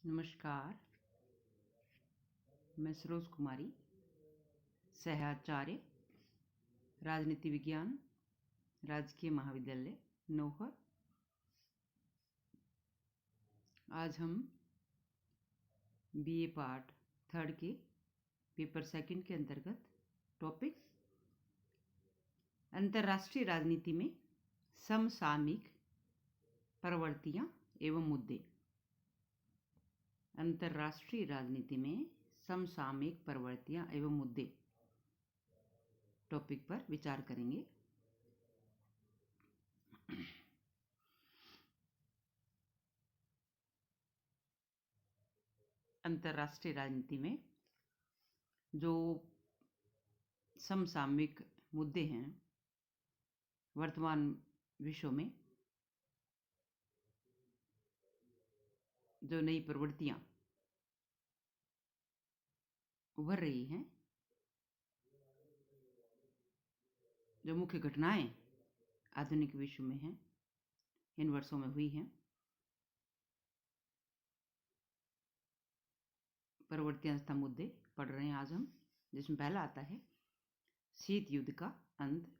नमस्कार। मैं सरोज कुमारी, सहआचार्य, राजनीति विज्ञान, राजकीय महाविद्यालय नौहर। आज हम बीए पार्ट 3 के पेपर 2 के अंतर्गत टॉपिक अंतर्राष्ट्रीय राजनीति में समसामयिक प्रवृत्तियां एवं मुद्दे। अंतर्राष्ट्रीय राजनीति में समसामयिक प्रवृत्तियां एवं मुद्दे टॉपिक पर विचार करेंगे। अंतर्राष्ट्रीय राजनीति में जो समसामयिक मुद्दे हैं, वर्तमान विश्व में जो नई प्रवृत्तियां उभर रही हैं, जो मुख्य घटनाएं आधुनिक विश्व में हैं, इन वर्षों में हुई हैं, प्रवृत्तियां तथा मुद्दे पढ़ रहे हैं आज हम, जिसमें पहला आता है शीत युद्ध का अंत।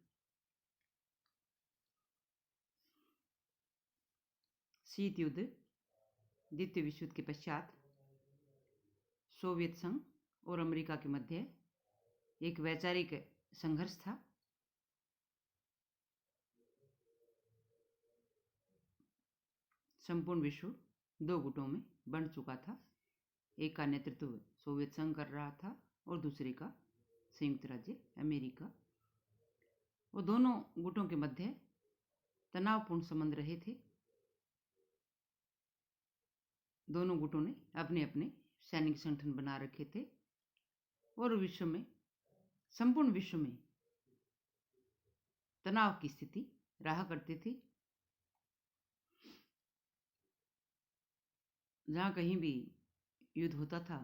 शीत युद्ध द्वितीय विश्व युद्ध के पश्चात सोवियत संघ और अमेरिका के मध्य एक वैचारिक संघर्ष था। संपूर्ण विश्व दो गुटों में बंट चुका था। एक का नेतृत्व सोवियत संघ कर रहा था और दूसरे का संयुक्त राज्य अमेरिका। वो दोनों गुटों के मध्य तनावपूर्ण संबंध रहे थे। दोनों गुटों ने अपने अपने सैनिक संगठन बना रखे थे और विश्व में, संपूर्ण विश्व में तनाव की स्थिति रहा करती थी। जहाँ कहीं भी युद्ध होता था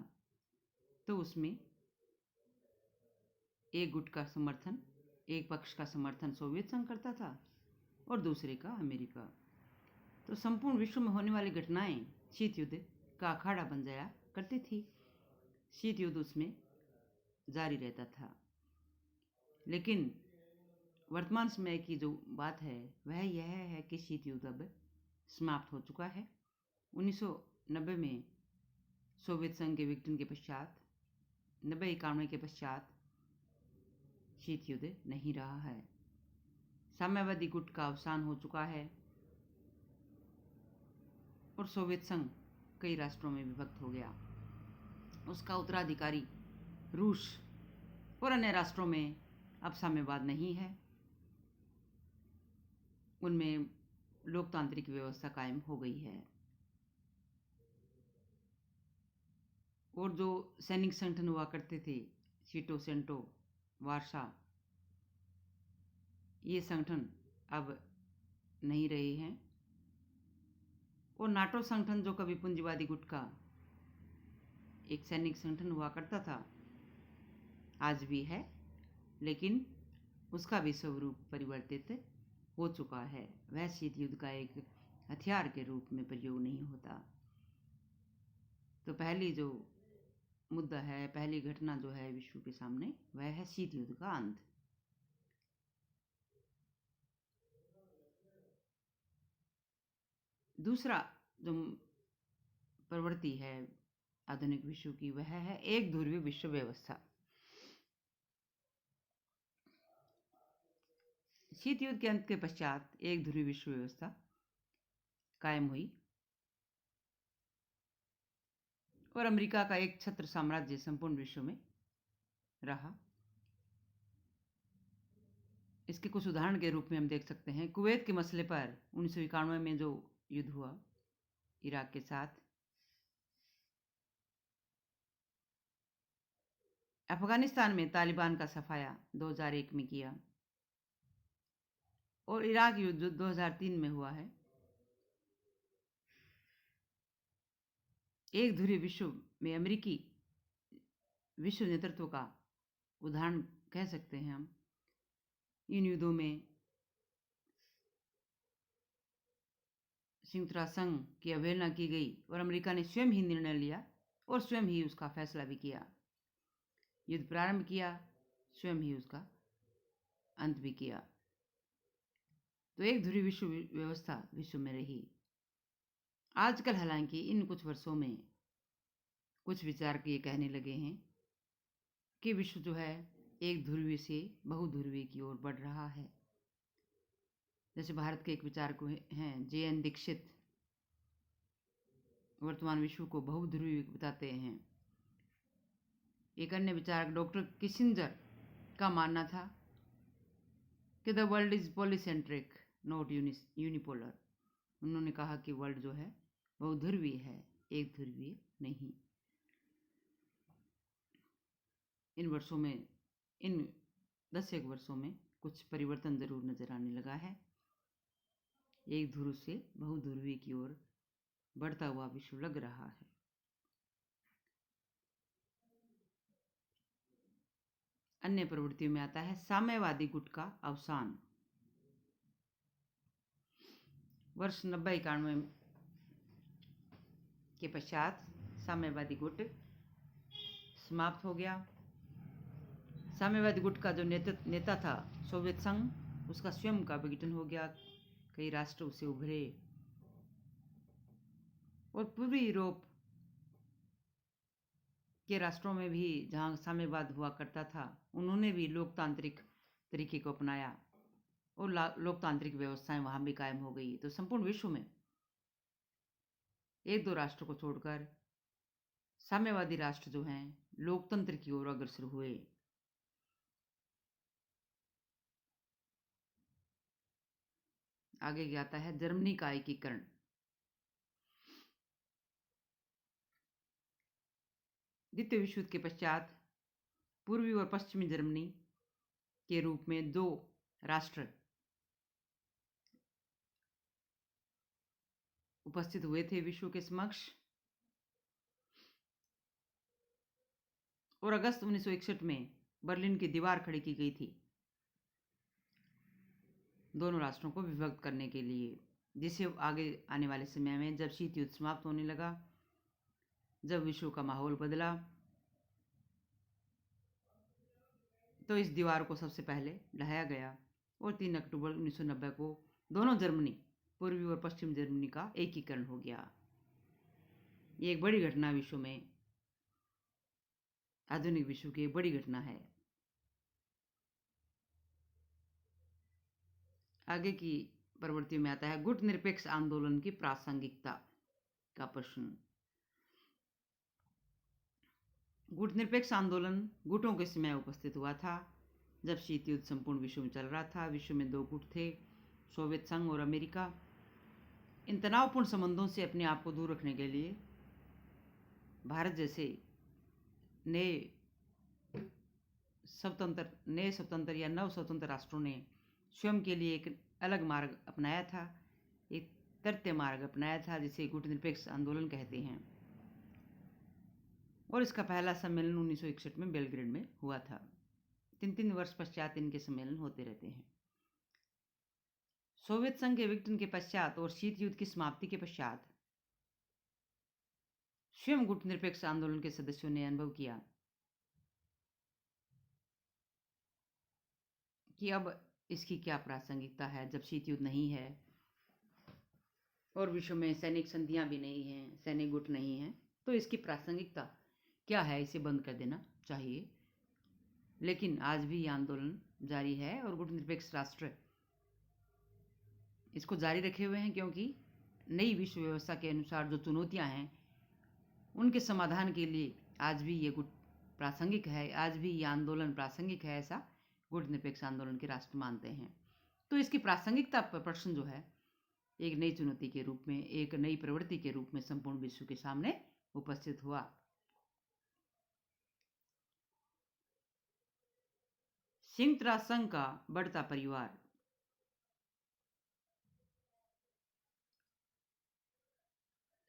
तो उसमें एक गुट का समर्थन, एक पक्ष का समर्थन सोवियत संघ करता था और दूसरे का अमेरिका। तो संपूर्ण विश्व में होने वाली घटनाएं शीत युद्ध का अखाड़ा बन जाया करती थी। शीत युद्ध उसमें जारी रहता था। लेकिन वर्तमान समय की जो बात है वह यह है कि शीत युद्ध अब समाप्त हो चुका है। 1990 में सोवियत संघ के विघटन के पश्चात, 90-91 के पश्चात शीत युद्ध नहीं रहा है। साम्यवादी गुट का अवसान हो चुका है और सोवियत संघ कई राष्ट्रों में विभक्त हो गया। उसका उत्तराधिकारी रूस और अन्य राष्ट्रों में अब साम्यवाद नहीं है। उनमें लोकतांत्रिक व्यवस्था कायम हो गई है और जो सैनिक संगठन हुआ करते थे, सीटो, सेंटो, वार्सा, ये संगठन अब नहीं रहे हैं। और नाटो संगठन, जो कभी पूंजीवादी गुट का एक सैनिक संगठन हुआ करता था, आज भी है, लेकिन उसका भी स्वरूप परिवर्तित हो चुका है। वह शीत युद्ध का एक हथियार के रूप में प्रयोग नहीं होता। तो पहली जो मुद्दा है, पहली घटना जो है विश्व के सामने, वह है शीत युद्ध का अंत। दूसरा जो प्रवृत्ति है आधुनिक विश्व की, वह है एक ध्रुवीय विश्व व्यवस्था। शीत युद्ध के अंत के पश्चात एक ध्रुवीय विश्व व्यवस्था कायम हुई और अमेरिका का एक छत्र साम्राज्य संपूर्ण विश्व में रहा। इसके कुछ उदाहरण के रूप में हम देख सकते हैं कुवैत के मसले पर 1991 में जो युद्ध हुआ इराक के साथ, अफगानिस्तान में तालिबान का सफाया 2001 में किया और इराक युद्ध 2003 में हुआ है। एक ध्रुवीय विश्व में अमेरिकी विश्व नेतृत्व का उदाहरण कह सकते हैं हम। इन युद्धों में संयुक्त राष्ट्र संघ की अवहेलना की गई और अमेरिका ने स्वयं ही निर्णय लिया और स्वयं ही उसका फैसला भी किया। युद्ध प्रारंभ किया, स्वयं ही उसका अंत भी किया। तो एक ध्रुवीय विश्व व्यवस्था विश्व में रही। आजकल हालांकि इन कुछ वर्षों में कुछ विचारक ये कहने लगे हैं कि विश्व जो है एक ध्रुवीय से बहुध्रुवीय की ओर बढ़ रहा है। जैसे भारत के एक विचारक हैं JN दीक्षित, वर्तमान विश्व को बहुध्रुवीय बताते हैं। एक अन्य विचारक डॉक्टर किसिंजर का मानना था कि the world is polycentric not unipolar. उन्होंने कहा कि वर्ल्ड जो है बहुध्रुवीय है, एक ध्रुवीय नहीं। इन 10 वर्षों में कुछ परिवर्तन जरूर नजर आने लगा है। एक ध्रुव से बहुध्रुवीय की ओर बढ़ता हुआ विश्व लग रहा है। अन्य प्रवृत्तियों में आता है साम्यवादी गुट का अवसान। वर्ष 90-91 के पश्चात साम्यवादी गुट समाप्त हो गया। साम्यवादी गुट का जो नेता था सोवियत संघ, उसका स्वयं का विघटन हो गया। कई राष्ट्र उसे उभरे और पूर्वी यूरोप के राष्ट्रों में भी जहां साम्यवाद हुआ करता था, उन्होंने भी लोकतांत्रिक तरीके को अपनाया और लोकतांत्रिक व्यवस्थाएं वहां भी कायम हो गई। तो संपूर्ण विश्व में 1-2 राष्ट्र को छोड़कर साम्यवादी राष्ट्र जो हैं लोकतंत्र की ओर अग्रसर हुए। आगे आता है जर्मनी का एकीकरण। द्वितीय विश्व युद्ध के पश्चात पूर्वी और पश्चिमी जर्मनी के रूप में 2 राष्ट्र उपस्थित हुए थे विश्व के समक्ष। और अगस्त 1961 में बर्लिन की दीवार खड़ी की गई थी दोनों राष्ट्रों को विभक्त करने के लिए, जिसे आगे आने वाले समय में जब शीत युद्ध समाप्त होने लगा, जब विश्व का माहौल बदला, तो इस दीवार को सबसे पहले ढहाया गया और 3 अक्टूबर 1990 को दोनों जर्मनी, पूर्वी और पश्चिम जर्मनी का एकीकरण हो गया। ये एक बड़ी घटना विश्व में, आधुनिक विश्व की एक बड़ी घटना है। आगे की प्रवृत्तियों में आता है गुट निरपेक्ष आंदोलन की प्रासंगिकता का प्रश्न। गुट निरपेक्ष आंदोलन गुटों के समय उपस्थित हुआ था जब शीत युद्ध संपूर्ण विश्व में चल रहा था। विश्व में 2 गुट थे, सोवियत संघ और अमेरिका। इन तनावपूर्ण संबंधों से अपने आप को दूर रखने के लिए भारत जैसे नए स्वतंत्र या नव स्वतंत्र राष्ट्रों ने स्वयं के लिए एक अलग मार्ग अपनाया था, एक तृतीय मार्ग अपनाया था, जिसे गुट निरपेक्ष आंदोलन कहते हैं। और इसका पहला सम्मेलन 1961 में बेलग्रेड में हुआ था। 3 वर्ष पश्चात इनके सम्मेलन होते रहते हैं। सोवियत संघ के विघटन के पश्चात और शीत युद्ध की समाप्ति के पश्चात स्वयं गुट निरपेक्ष आंदोलन के सदस्यों ने अनुभव किया कि अब इसकी क्या प्रासंगिकता है जब शीत युद्ध नहीं है और विश्व में सैनिक संधियां भी नहीं हैं, सैनिक गुट नहीं हैं, तो इसकी प्रासंगिकता क्या है, इसे बंद कर देना चाहिए। लेकिन आज भी यह आंदोलन जारी है और गुट निरपेक्ष राष्ट्र इसको जारी रखे हुए हैं, क्योंकि नई विश्व व्यवस्था के अनुसार जो चुनौतियां हैं उनके समाधान के लिए आज भी ये गुट प्रासंगिक है, आज भी ये आंदोलन प्रासंगिक है, ऐसा गुट निरपेक्ष आंदोलन के राष्ट्र मानते हैं। तो इसकी प्रासंगिकता पर प्रश्न जो है एक नई चुनौती के रूप में, एक नई प्रवृत्ति के रूप में संपूर्ण विश्व के सामने उपस्थित हुआ। संयुक्त राष्ट्र संघ का बढ़ता परिवार।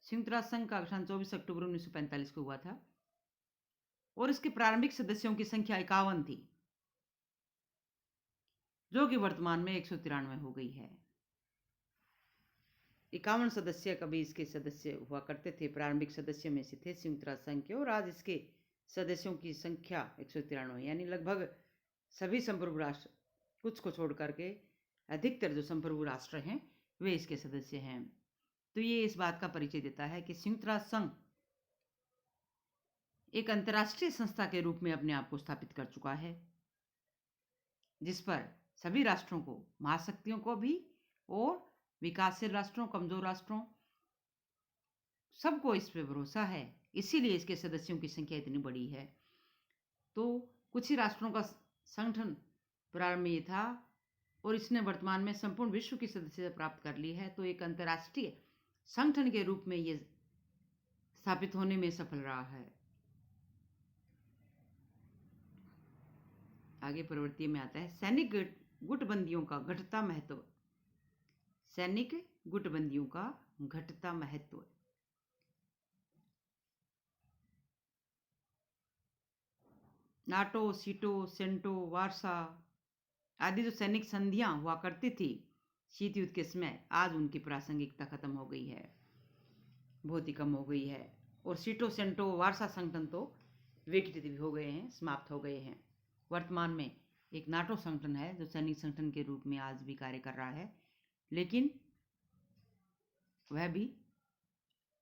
संयुक्त राष्ट्र संघ का गठन 24 अक्टूबर 1945 को हुआ था और इसके प्रारंभिक सदस्यों की संख्या 51 थी, जो कि वर्तमान में 193 हो गई है। 51 सदस्य कभी इसके सदस्य हुआ करते थे। प्रारंभिक सदस्यों में से थे संयुक्त राष्ट्र संघ के, और आज इसके सदस्यों की संख्या 193, यानी लगभग सभी संप्रभु राष्ट्र, कुछ को छोड़ करके अधिकतर जो संप्रभु राष्ट्र हैं वे इसके सदस्य हैं। तो ये इस बात का परिचय देता है कि संयुक्त राष्ट्र संघ एक अंतर्राष्ट्रीय संस्था के रूप में अपने आप को स्थापित कर चुका है, जिस पर सभी राष्ट्रों को, महाशक्तियों को भी और विकासशील राष्ट्रों, कमजोर राष्ट्रों, सबको इस पे भरोसा है। इसीलिए इसके सदस्यों की संख्या इतनी बड़ी है। तो कुछ ही राष्ट्रों का संगठन प्रारंभ में ये था, और इसने वर्तमान में संपूर्ण विश्व की सदस्यता प्राप्त कर ली है। तो एक अंतर्राष्ट्रीय संगठन के रूप में ये स्थापित होने में सफल रहा है। आगे प्रवृत्ति में आता है सैनिक गुटबंदियों का घटता महत्व। सैनिक गुटबंदियों का घटता महत्व। नाटो, सीटो, सेंटो, वार्सा आदि जो सैनिक संधियां हुआ करती थी शीत युद्ध के समय, आज उनकी प्रासंगिकता खत्म हो गई है, बहुत ही कम हो गई है। और सीटो, सेंटो, वार्सा संगठन तो विकसित भी हो गए हैं, समाप्त हो गए हैं। वर्तमान में एक नाटो संगठन है जो सैनिक संगठन के रूप में आज भी कार्य कर रहा है, लेकिन वह भी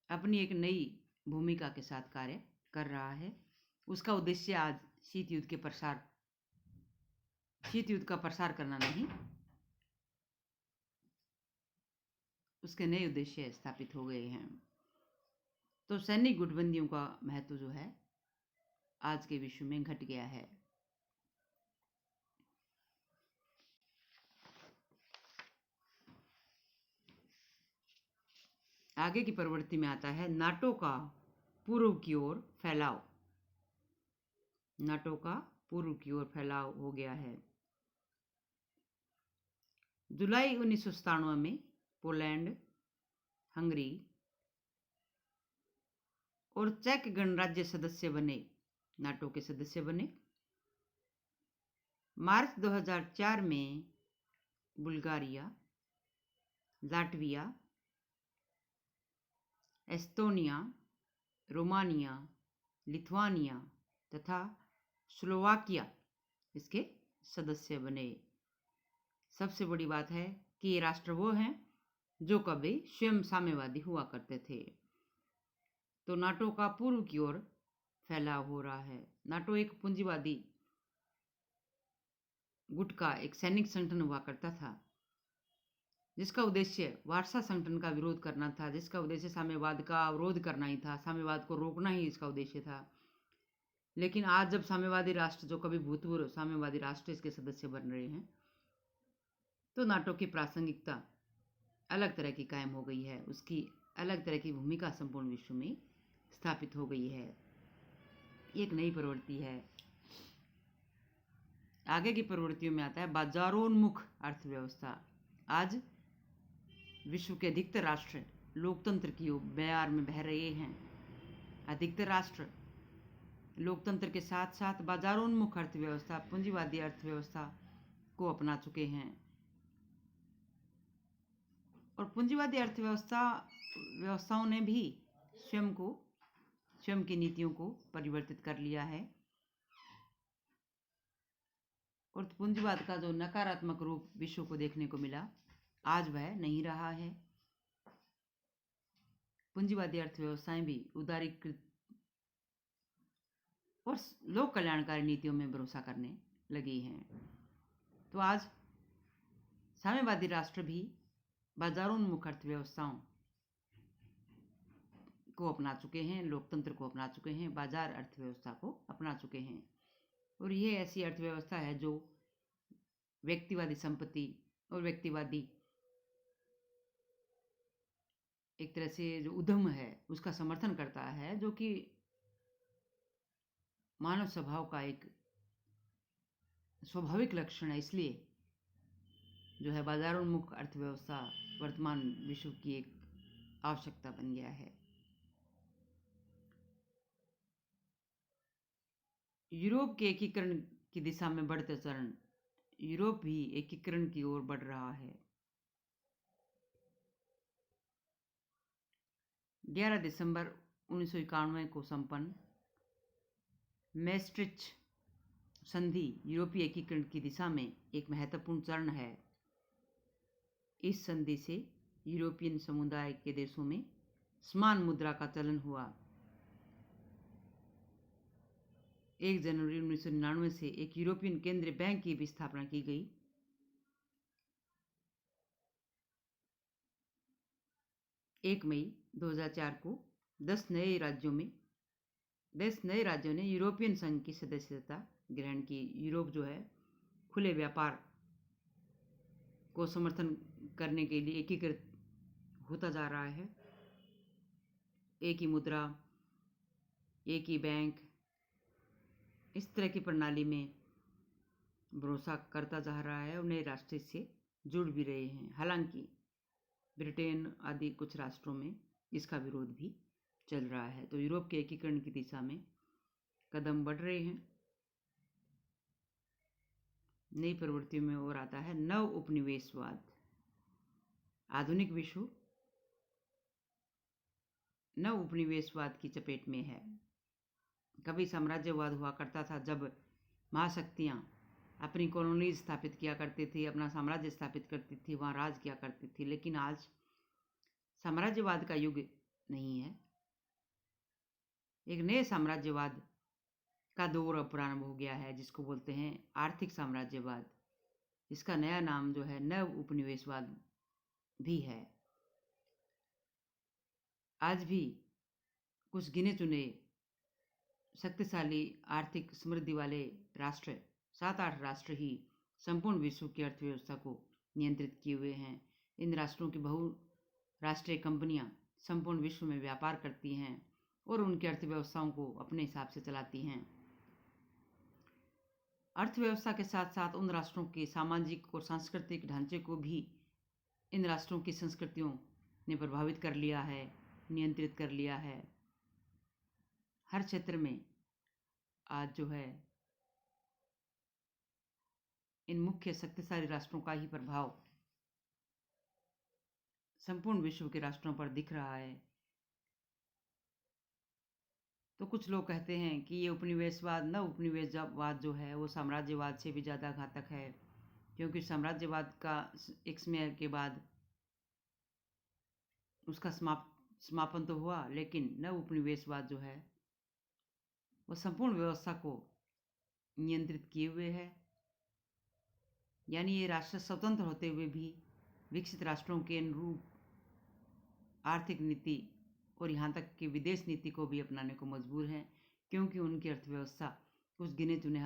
अपनी एक नई भूमिका के साथ कार्य कर रहा है। उसका उद्देश्य आज शीत युद्ध का प्रसार करना नहीं, उसके नए उद्देश्य स्थापित हो गए हैं। तो सैनिक गुटबंदियों का महत्व जो है आज के विश्व में घट गया है। आगे की प्रवृत्ति में आता है नाटो का पूर्व की ओर फैलाव। नाटो का पूर्व की ओर फैलाव हो गया है। जुलाई 1997 में पोलैंड, हंगरी और चेक गणराज्य सदस्य बने, नाटो के सदस्य बने। मार्च 2004 में Bulgaria, Latvia, Estonia, Romania, Lithuania तथा स्लोवाकिया इसके सदस्य बने। सबसे बड़ी बात है कि ये राष्ट्र वो हैं जो कभी स्वयं साम्यवादी हुआ करते थे। तो नाटो का पूर्व की ओर फैलाव हो रहा है। नाटो एक पूंजीवादी गुट का एक सैनिक संगठन हुआ करता था, जिसका उद्देश्य वार्सा संगठन का विरोध करना था, जिसका उद्देश्य साम्यवाद का अवरोध करना ही था, साम्यवाद को रोकना ही इसका उद्देश्य था। लेकिन आज जब साम्यवादी राष्ट्र, जो कभी भूतपूर्व साम्यवादी राष्ट्र इसके सदस्य बन रहे हैं, तो नाटो की प्रासंगिकता अलग तरह की कायम हो गई है, उसकी अलग तरह की भूमिका संपूर्ण विश्व में स्थापित हो गई है। एक नई प्रवृत्ति है। आगे की प्रवृत्तियों में आता है बाजारोन्मुख अर्थव्यवस्था। आज विश्व के अधिकतर राष्ट्र लोकतंत्र की ओर बयार में बह रहे हैं। अधिकतर राष्ट्र लोकतंत्र के साथ साथ बाजारोन्मुख अर्थव्यवस्था, पूंजीवादी अर्थव्यवस्था को अपना चुके हैं। और पूंजीवादी व्यवस्थाओं ने भी स्वयं की नीतियों को परिवर्तित कर लिया है। और पूंजीवाद का जो नकारात्मक रूप विश्व को देखने को मिला, आज वह नहीं रहा है। पूंजीवादी अर्थव्यवस्थाएं भी उदारीकृत और लोक कल्याणकारी नीतियों में भरोसा करने लगी हैं। तो आज साम्यवादी राष्ट्र भी बाजारोन्मुख अर्थव्यवस्थाओं को अपना चुके हैं, लोकतंत्र को अपना चुके हैं, बाजार अर्थव्यवस्था को अपना चुके हैं। और ये ऐसी अर्थव्यवस्था है जो व्यक्तिवादी संपत्ति और व्यक्तिवादी एक तरह से जो उद्यम है उसका समर्थन करता है, जो कि मानव स्वभाव का एक स्वाभाविक लक्षण है। इसलिए जो है बाजारोन्मुख अर्थव्यवस्था वर्तमान विश्व की एक आवश्यकता बन गया है। यूरोप के एकीकरण की दिशा में बढ़ते चरण। यूरोप भी एकीकरण की ओर बढ़ रहा है। 11 दिसंबर 1991 को संपन्न मैस्ट्रिच संधि यूरोपीय एकीकरण की दिशा में एक महत्वपूर्ण चरण है। इस संधि से यूरोपियन समुदाय के देशों में समान मुद्रा का चलन हुआ। 1 जनवरी 1999 से एक यूरोपियन केंद्रीय बैंक की भी स्थापना की गई। 1 मई 2004 को 10 नए राज्यों ने यूरोपियन संघ की सदस्यता ग्रहण की। यूरोप जो है खुले व्यापार को समर्थन करने के लिए एकीकृत होता जा रहा है। एक ही मुद्रा, एक ही बैंक, इस तरह की प्रणाली में भरोसा करता जा रहा है और नए राष्ट्र से जुड़ भी रहे हैं। हालांकि ब्रिटेन आदि कुछ राष्ट्रों में इसका विरोध भी चल रहा है। तो यूरोप के एकीकरण की दिशा में कदम बढ़ रहे हैं। नई प्रवृत्तियों में और आता है नव उपनिवेशवाद। आधुनिक विश्व नव उपनिवेशवाद की चपेट में है। कभी साम्राज्यवाद हुआ करता था, जब महाशक्तियां अपनी कॉलोनी स्थापित किया करती थी, अपना साम्राज्य स्थापित करती थी, वहां राज किया करती थी। लेकिन आज साम्राज्यवाद का युग नहीं है। एक नए साम्राज्यवाद का दौर अब प्रारंभ हो गया है, जिसको बोलते हैं आर्थिक साम्राज्यवाद। इसका नया नाम जो है नव उपनिवेशवाद भी है। आज भी कुछ गिने चुने शक्तिशाली आर्थिक समृद्धि वाले राष्ट्र, 7-8 राष्ट्र ही संपूर्ण विश्व की अर्थव्यवस्था को नियंत्रित किए हुए हैं। इन राष्ट्रों की बहुराष्ट्रीय कंपनियां संपूर्ण विश्व में व्यापार करती हैं और उनकी अर्थव्यवस्थाओं को अपने हिसाब से चलाती हैं। अर्थव्यवस्था के साथ साथ उन राष्ट्रों के सामाजिक और सांस्कृतिक ढांचे को भी इन राष्ट्रों की संस्कृतियों ने प्रभावित कर लिया है, नियंत्रित कर लिया है। हर क्षेत्र में आज जो है इन मुख्य शक्तिशाली राष्ट्रों का ही प्रभाव संपूर्ण विश्व के राष्ट्रों पर दिख रहा है। तो कुछ लोग कहते हैं कि ये उपनिवेशवाद, नव उपनिवेशवाद जो है वो साम्राज्यवाद से भी ज़्यादा घातक है, क्योंकि साम्राज्यवाद का एक समय के बाद उसका समापन तो हुआ, लेकिन नव उपनिवेशवाद जो है वो संपूर्ण व्यवस्था को नियंत्रित किए हुए है। यानी ये राष्ट्र स्वतंत्र होते हुए भी विकसित राष्ट्रों के अनुरूप आर्थिक नीति और यहाँ तक कि विदेश नीति को भी अपनाने को मजबूर हैं, क्योंकि उनकी अर्थव्यवस्था कुछ गिने चुने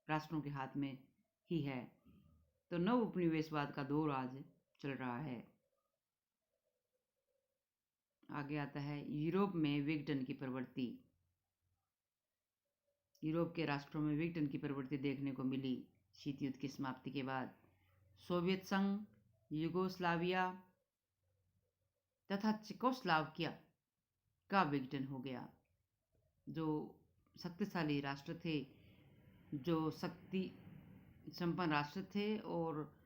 राष्ट्रों के हाथ में ही है। तो नव उपनिवेशवाद का दौर आज चल रहा है। आगे आता है यूरोप में विघटन की प्रवृत्ति। यूरोप के राष्ट्रों में विघटन की प्रवृत्ति देखने को मिली शीत युद्ध की समाप्ति के बाद। सोवियत संघ, यूगोस्लाविया तथा चेकोस्लोवाकिया का विघटन हो गया। जो शक्तिशाली राष्ट्र थे, जो शक्ति संपन्न राष्ट्र थे और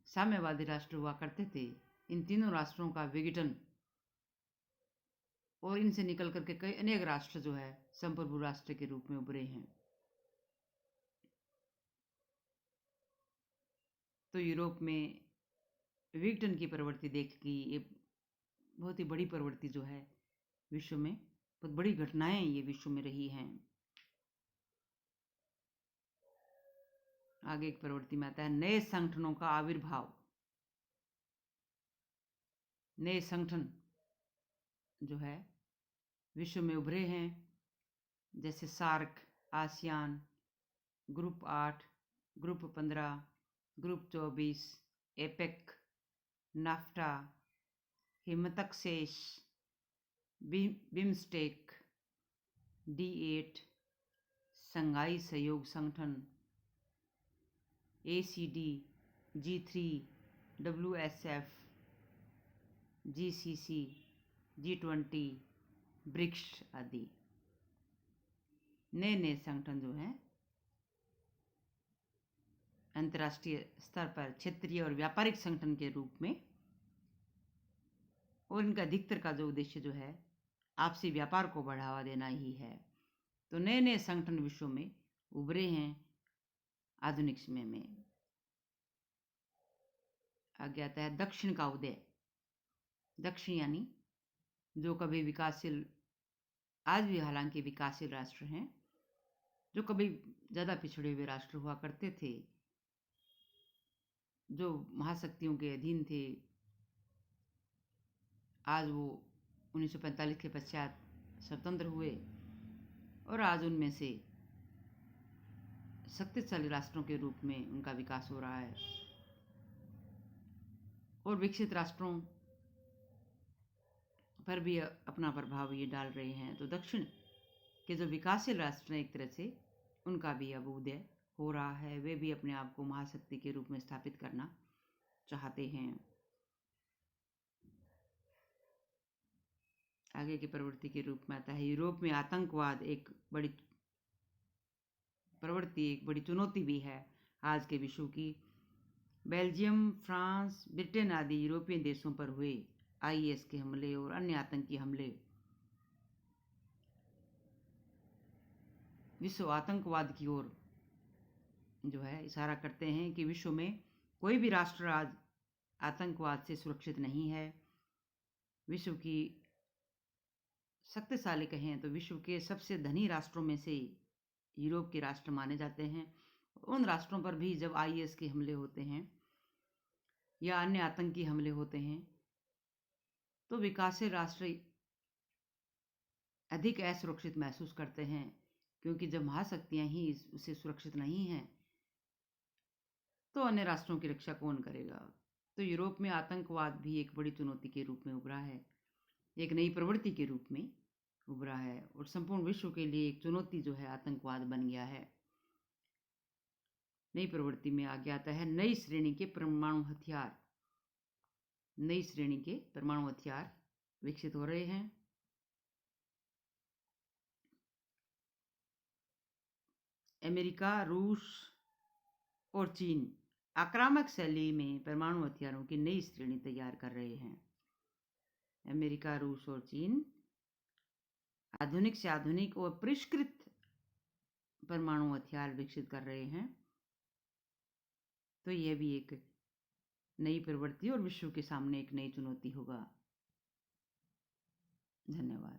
साम्यवादी राष्ट्र हुआ करते थे, इन तीनों राष्ट्रों का विघटन और इनसे निकल करके कई अनेक राष्ट्र जो है संप्रभु राष्ट्र के रूप में उभरे हैं। तो यूरोप में विघटन की प्रवृत्ति देखी, ये बहुत ही बड़ी प्रवृत्ति जो है विश्व में, बहुत बड़ी घटनाएं ये विश्व में रही हैं। आगे एक प्रवृत्ति में आता है नए संगठनों का आविर्भाव। नए संगठन जो है विश्व में उभरे हैं, जैसे SAARC, ASEAN, group 8, group 15, group 24, APEC, NAFTA, हिमतकशेष, बिम्स्टेक, D8, शंघाई सहयोग संगठन, ACD, G3, WSF, GCC, G20, BRICS आदि नए नए संगठन जो हैं अंतर्राष्ट्रीय स्तर पर क्षेत्रीय और व्यापारिक संगठन के रूप में, और इनका अधिकतर का जो उद्देश्य जो है आपसी व्यापार को बढ़ावा देना ही है। तो नए नए संगठन विश्व में उभरे हैं आधुनिक समय में। आगे आता है दक्षिण का उदय। दक्षिण यानी जो कभी विकासशील, आज भी हालांकि विकासशील राष्ट्र हैं, जो कभी ज़्यादा पिछड़े हुए राष्ट्र हुआ करते थे, जो महाशक्तियों के अधीन थे, आज वो 1945 के पश्चात स्वतंत्र हुए और आज उनमें से शक्तिशाली राष्ट्रों के रूप में उनका विकास हो रहा है और विकसित राष्ट्रों पर भी अपना प्रभाव ये डाल रहे हैं। तो दक्षिण के जो विकासशील राष्ट्र हैं, एक तरह से उनका भी अब उदय हो रहा है। वे भी अपने आप को महाशक्ति के रूप में स्थापित करना चाहते हैं। आगे की प्रवृत्ति के रूप में आता है यूरोप में आतंकवाद एक बड़ी प्रवृत्ति, एक बड़ी चुनौती भी है आज के विश्व की। बेल्जियम, फ्रांस, ब्रिटेन आदि यूरोपीय देशों पर हुए आईएस के हमले और अन्य आतंकी हमले विश्व आतंकवाद की ओर जो है इशारा करते हैं कि विश्व में कोई भी राष्ट्र आज आतंकवाद से सुरक्षित नहीं है। विश्व की शक्तिशाली कहें तो विश्व के सबसे धनी राष्ट्रों में से यूरोप के राष्ट्र माने जाते हैं। उन राष्ट्रों पर भी जब आईएस के हमले होते हैं या अन्य आतंकी हमले होते हैं तो विकासशील राष्ट्र अधिक असुरक्षित महसूस करते हैं, क्योंकि जब महाशक्तियां ही उसे सुरक्षित नहीं हैं तो अन्य राष्ट्रों की रक्षा कौन करेगा। तो यूरोप में आतंकवाद भी एक बड़ी चुनौती के रूप में उभरा है, एक नई प्रवृत्ति के रूप में उभरा है और संपूर्ण विश्व के लिए एक चुनौती जो है आतंकवाद बन गया है। नई प्रवृत्ति में आगे आता है नई श्रेणी के परमाणु हथियार। नई श्रेणी के परमाणु हथियार विकसित हो रहे हैं। अमेरिका, रूस और चीन आक्रामक शैली में परमाणु हथियारों की नई श्रेणी तैयार कर रहे हैं। अमेरिका, रूस और चीन आधुनिक से आधुनिक और परिष्कृत परमाणु हथियार विकसित कर रहे हैं। तो यह भी एक नई प्रवृत्ति और विश्व के सामने एक नई चुनौती होगा। धन्यवाद।